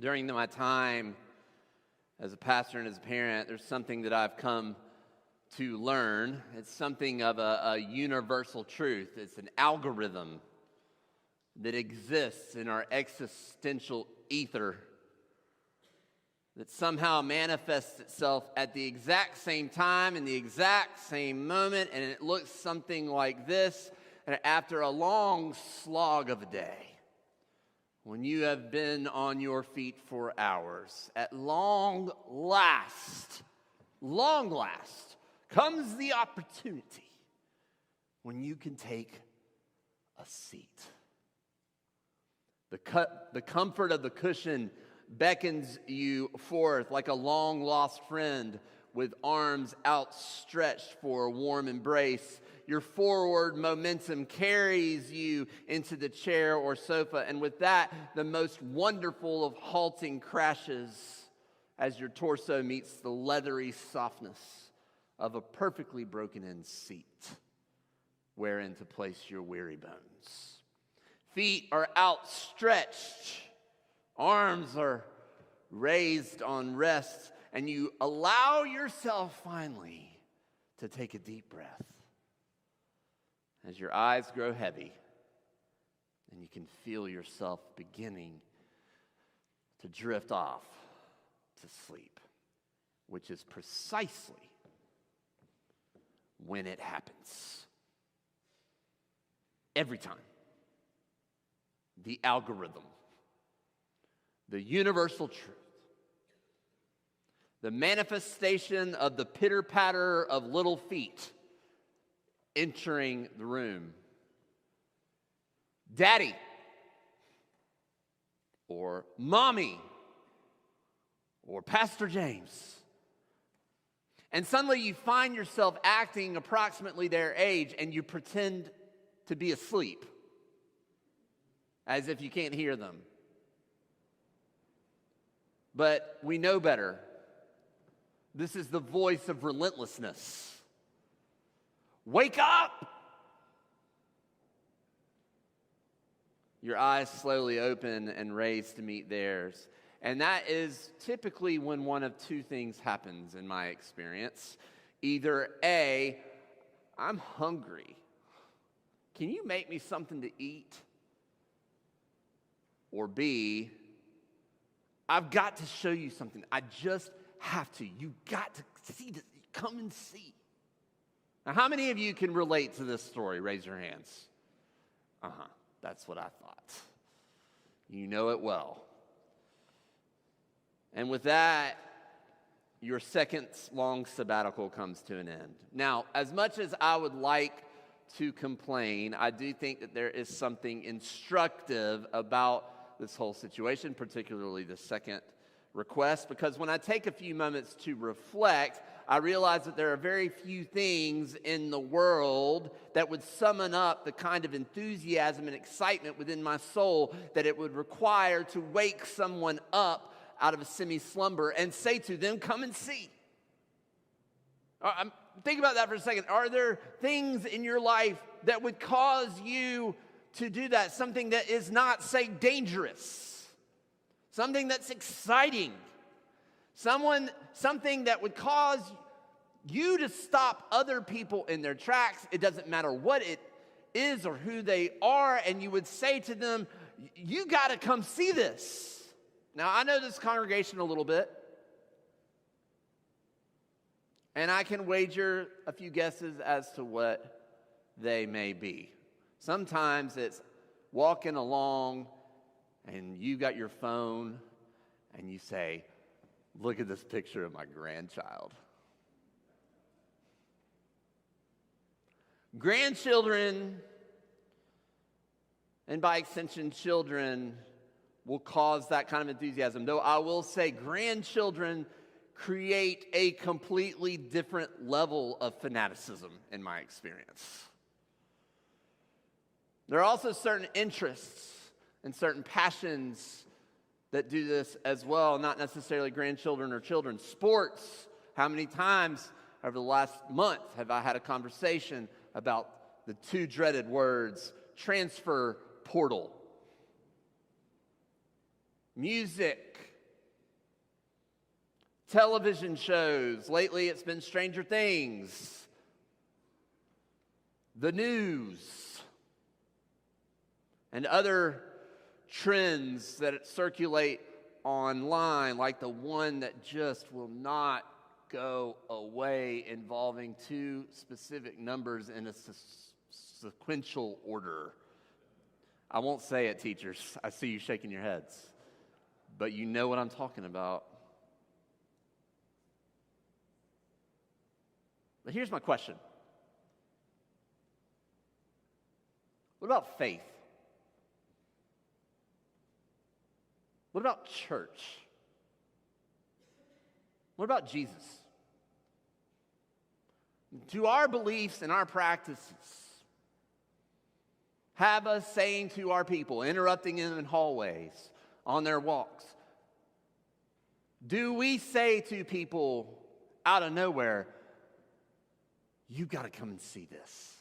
During my time as a pastor and as a parent, there's something that I've come to learn. It's something of a universal truth. It's an algorithm that exists in our existential ether that somehow manifests itself at the exact same time in the exact same moment, and it looks something like this. And after a long slog of a day, when you have been on your feet for hours, at long last, comes the opportunity when you can take a seat. The comfort of the cushion beckons you forth like a long-lost friend with arms outstretched for a warm embrace. Your forward momentum carries you into the chair or sofa, and with that, the most wonderful of halting crashes as your torso meets the leathery softness of a perfectly broken-in seat wherein to place your weary bones. Feet are outstretched, arms are raised on rest, and you allow yourself finally to take a deep breath as your eyes grow heavy and you can feel yourself beginning to drift off to sleep, which is precisely when it happens. Every time. The algorithm, the universal truth, the manifestation of the pitter-patter of little feet entering the room. Daddy or mommy or Pastor James. And suddenly you find yourself acting approximately their age and you pretend to be asleep as if you can't hear them. But we know better. This is the voice of relentlessness. Wake up! Your eyes slowly open and raise to meet theirs. And that is typically when one of two things happens in my experience. Either A, I'm hungry. Can you make me something to eat? Or B, I've got to show you something. I just have to. You got to see this. Come and see. Now, how many of you can relate to this story? Raise your hands. That's what I thought. You know it well. And with that, your second long sabbatical comes to an end. Now, as much as I would like to complain, I do think that there is something instructive about this whole situation, particularly the second request, because when I take a few moments to reflect, I realize that there are very few things in the world that would summon up the kind of enthusiasm and excitement within my soul that it would require to wake someone up out of a semi-slumber and say to them, come and see. Think about that for a second. Are there things in your life that would cause you to do that? Something that is not, say, dangerous. Something that's exciting. Something that would cause you to stop other people in their tracks. It doesn't matter what it is or who they are. And you would say to them, you got to come see this. Now, I know this congregation a little bit. And I can wager a few guesses as to what they may be. Sometimes it's walking along and you got your phone and you say, look at this picture of my grandchild. Grandchildren, and by extension children, will cause that kind of enthusiasm. Though I will say grandchildren create a completely different level of fanaticism in my experience. There are also certain interests and certain passions that do this as well, not necessarily grandchildren or children. Sports. How many times over the last month have I had a conversation about the two dreaded words, transfer portal? music, television shows. Lately it's been Stranger Things, the news, and other trends that circulate online, like the one that just will not go away, involving two specific numbers in a sequential order. I won't say it, teachers. I see you shaking your heads. But you know what I'm talking about. But here's my question. What about faith? What about church? What about Jesus? Do our beliefs and our practices have us saying to our people, interrupting them in hallways, on their walks, do we say to people out of nowhere, you got to come and see this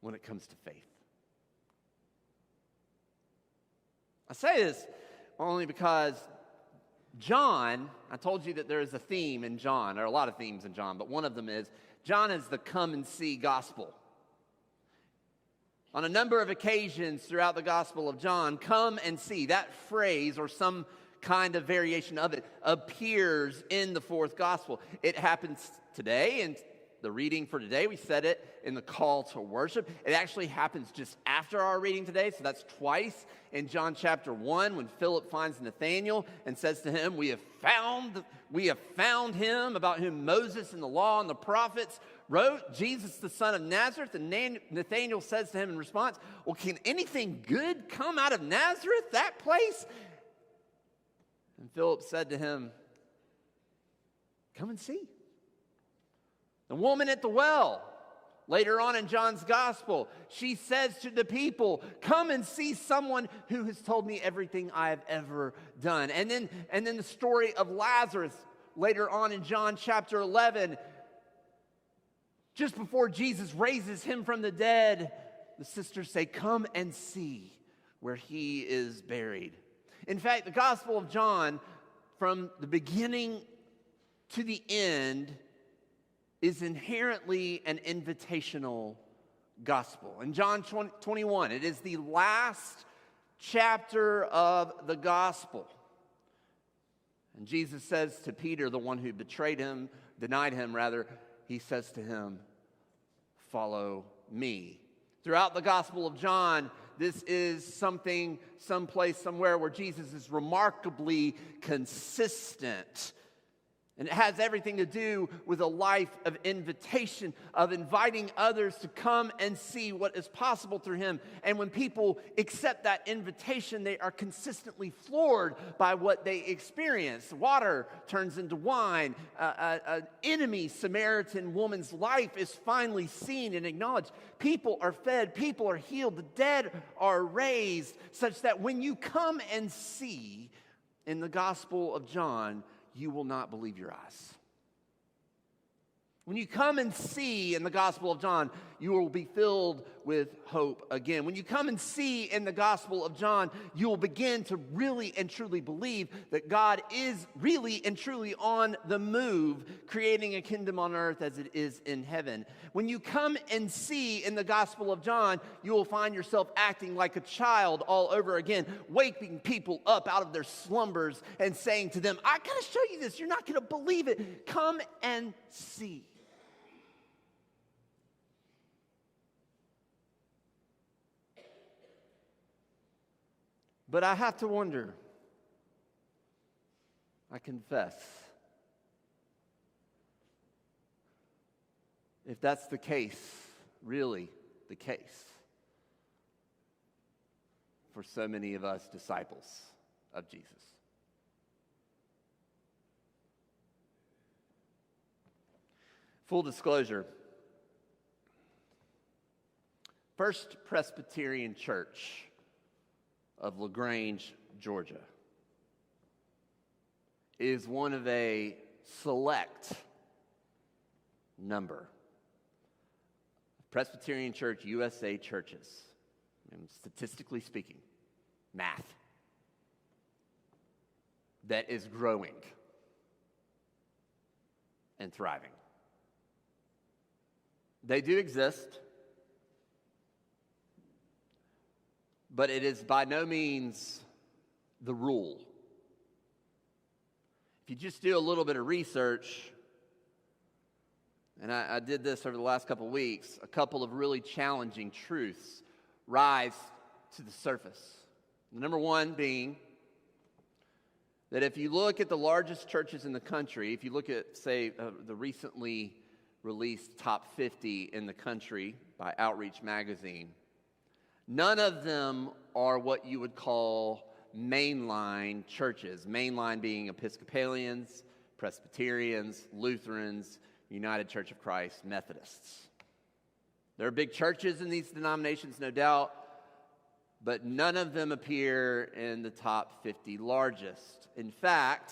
when it comes to faith? I say this only because John, I told you that there is a theme in John. There are a lot of themes in John, but one of them is John is the come and see gospel. On a number of occasions throughout the Gospel of John, come and see, that phrase or some kind of variation of it appears in the fourth gospel. It happens today in the reading for today. We said it in the call to worship. It actually happens just after our reading today, so that's twice in John chapter 1 when Philip finds Nathanael and says to him, we have found him about whom Moses and the law and the prophets wrote, Jesus the son of Nazareth. And Nathanael says to him in response, well, can anything good come out of Nazareth, that place? And Philip said to him, come and see. The woman at the well, later on in John's gospel, she says to the people, come and see someone who has told me everything I have ever done. And then the story of Lazarus, later on in John chapter 11, just before Jesus raises him from the dead, the sisters say, come and see where he is buried. In fact, the Gospel of John, from the beginning to the end, is inherently an invitational gospel. In John 21, it is the last chapter of the gospel. And Jesus says to Peter, the one who denied him, he says to him, follow me. Throughout the Gospel of John, this is someplace, somewhere where Jesus is remarkably consistent. And it has everything to do with a life of invitation, of inviting others to come and see what is possible through him. And when people accept that invitation, they are consistently floored by what they experience. Water turns into wine. An enemy Samaritan woman's life is finally seen and acknowledged. People are fed. People are healed. The dead are raised, such that when you come and see in the Gospel of John, you will not believe your eyes. When you come and see in the Gospel of John, you will be filled with hope again. When you come and see in the Gospel of John, you will begin to really and truly believe that God is really and truly on the move, creating a kingdom on earth as it is in heaven. When you come and see in the Gospel of John, you will find yourself acting like a child all over again, waking people up out of their slumbers and saying to them, I gotta show you this. You're not gonna believe it. Come and see. But I have to wonder, I confess, if that's the case, really the case, for so many of us disciples of Jesus. Full disclosure, First Presbyterian Church of LaGrange, Georgia, is one of a select number of Presbyterian Church USA churches, and statistically speaking, math, that is growing and thriving. They do exist, but it is by no means the rule. If you just do a little bit of research, and I did this over the last couple of weeks, a couple of really challenging truths rise to the surface. The number one being that if you look at the largest churches in the country, if you look at, say, the recently released top 50 in the country by Outreach Magazine, none of them are what you would call mainline churches. Mainline being Episcopalians, Presbyterians, Lutherans, United Church of Christ, Methodists. There are big churches in these denominations, no doubt, but none of them appear in the top 50 largest. In fact,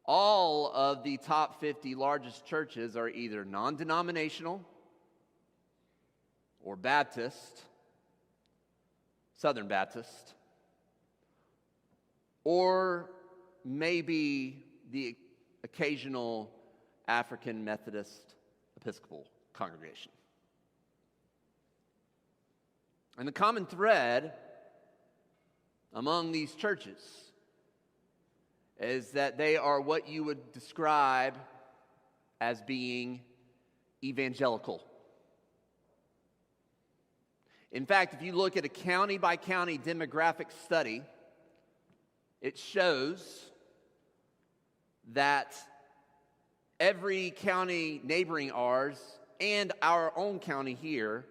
all of the top 50 largest churches are either non-denominational or Baptist, Southern Baptist, or maybe the occasional African Methodist Episcopal congregation. And the common thread among these churches is that they are what you would describe as being evangelical. In fact, if you look at a county-by-county demographic study, it shows that every county neighboring ours and our own county here,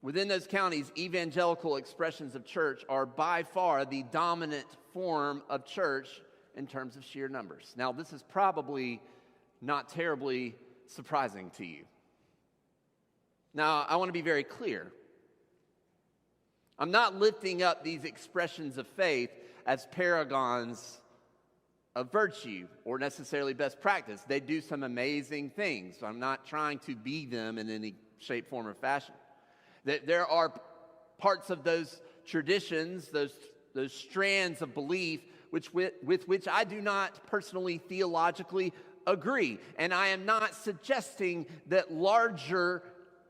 within those counties, evangelical expressions of church are by far the dominant form of church in terms of sheer numbers. Now, this is probably not terribly surprising to you. Now, I want to be very clear. I'm not lifting up these expressions of faith as paragons of virtue or necessarily best practice. They do some amazing things. So I'm not trying to be them in any shape, form, or fashion. There are parts of those traditions, those strands of belief with which I do not personally theologically agree. And I am not suggesting that larger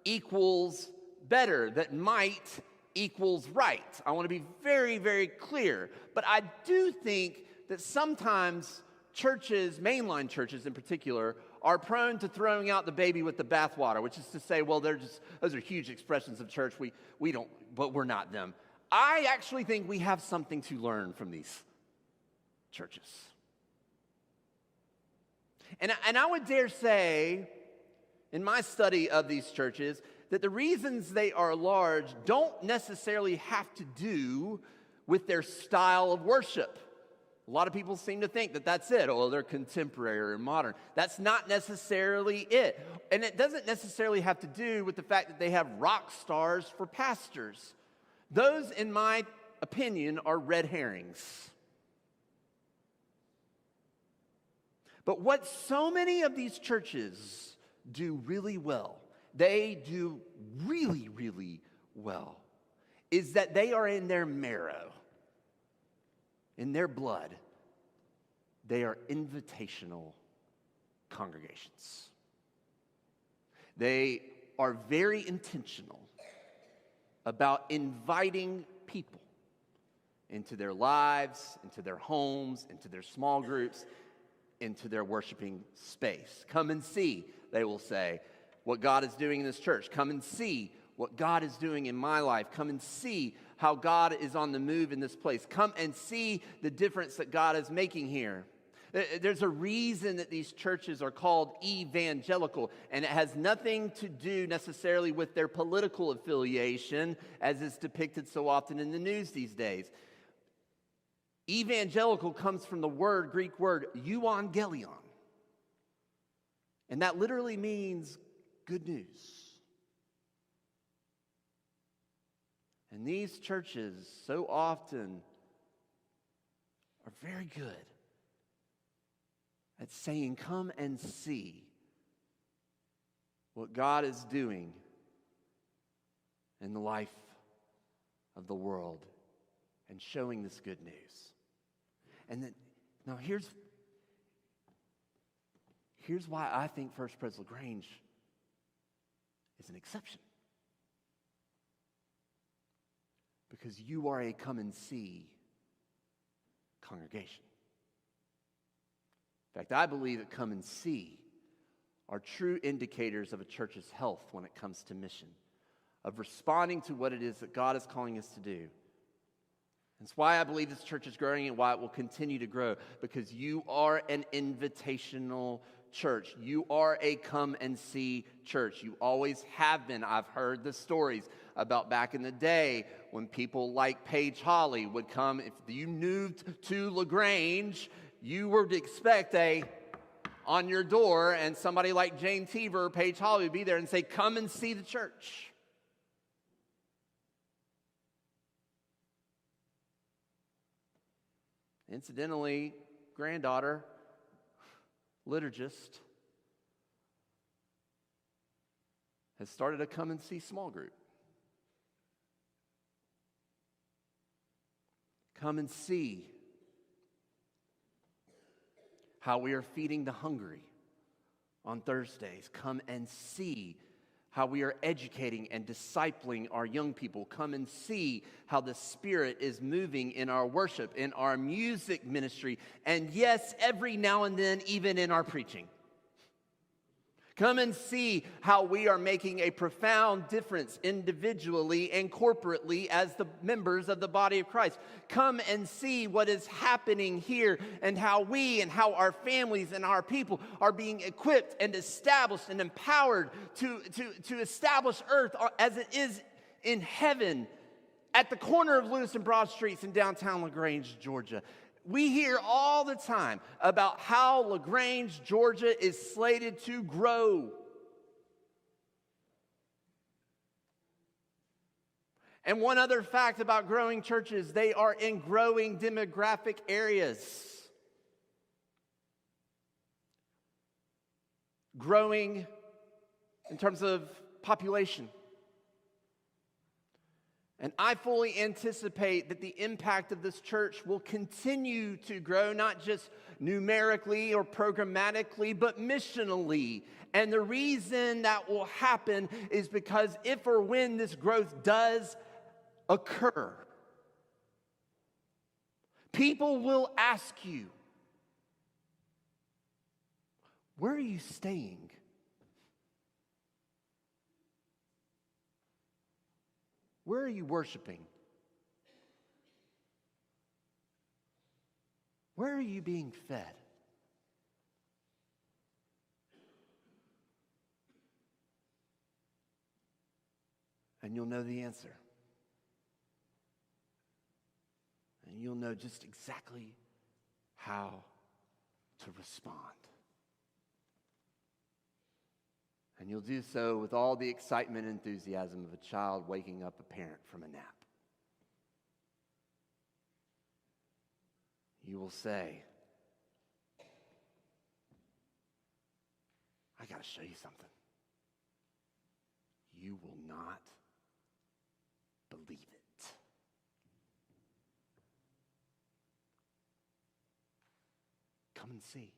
equals better, that might equals right. I want to be very, very clear. But I do think that sometimes churches, mainline churches in particular, are prone to throwing out the baby with the bathwater, which is to say, well, those are huge expressions of church. We don't, but we're not them. I actually think we have something to learn from these churches. And I would dare say, in my study of these churches, that the reasons they are large don't necessarily have to do with their style of worship. A lot of people seem to think that that's it. Oh, they're contemporary or modern. That's not necessarily it. And it doesn't necessarily have to do with the fact that they have rock stars for pastors. Those, in my opinion, are red herrings. But what so many of these churches do really well, they do really, really well, is that they are in their marrow, in their blood. They are invitational congregations. They are very intentional about inviting people into their lives, into their homes, into their small groups, into their worshiping space. Come and see, they will say, what God is doing in this church. Come and see what God is doing in my life. Come and see how God is on the move in this place. Come and see the difference that God is making here. There's a reason that these churches are called evangelical, and it has nothing to do necessarily with their political affiliation, as is depicted so often in the news these days. Evangelical comes from the Greek word euangelion, and that literally means good news. And these churches so often are very good at saying, come and see what God is doing in the life of the world and showing this good news. And then, now here's why I think First Pres LaGrange is an exception. Because you are a come and see congregation. In fact, I believe that come and see are true indicators of a church's health when it comes to mission, of responding to what it is that God is calling us to do. That's why I believe this church is growing and why it will continue to grow, because you are an invitational church. You are a come and see church. You always have been. I've heard the stories about back in the day when people like Paige Holly would come. If you moved to LaGrange, you would expect on your door, and somebody like Jane Teaver or Paige Holly would be there and say, come and see the church. Incidentally, granddaughter, liturgist, has started a come and see small group. Come and see how we are feeding the hungry on Thursdays. Come and see how we are educating and discipling our young people. Come and see how the Spirit is moving in our worship, in our music ministry, and yes, every now and then, even in our preaching. Come and see how we are making a profound difference individually and corporately as the members of the body of Christ. Come and see what is happening here and how we and how our families and our people are being equipped and established and empowered to establish earth as it is in heaven at the corner of Lewis and Broad Streets in downtown LaGrange, Georgia. We hear all the time about how LaGrange, Georgia is slated to grow. And one other fact about growing churches, they are in growing demographic areas. Growing in terms of population. And I fully anticipate that the impact of this church will continue to grow, not just numerically or programmatically, but missionally. And the reason that will happen is because if or when this growth does occur, people will ask you, where are you staying? Where are you worshiping? Where are you being fed? And you'll know the answer. And you'll know just exactly how to respond. And you'll do so with all the excitement and enthusiasm of a child waking up a parent from a nap. You will say, I got to show you something. You will not believe it. Come and see.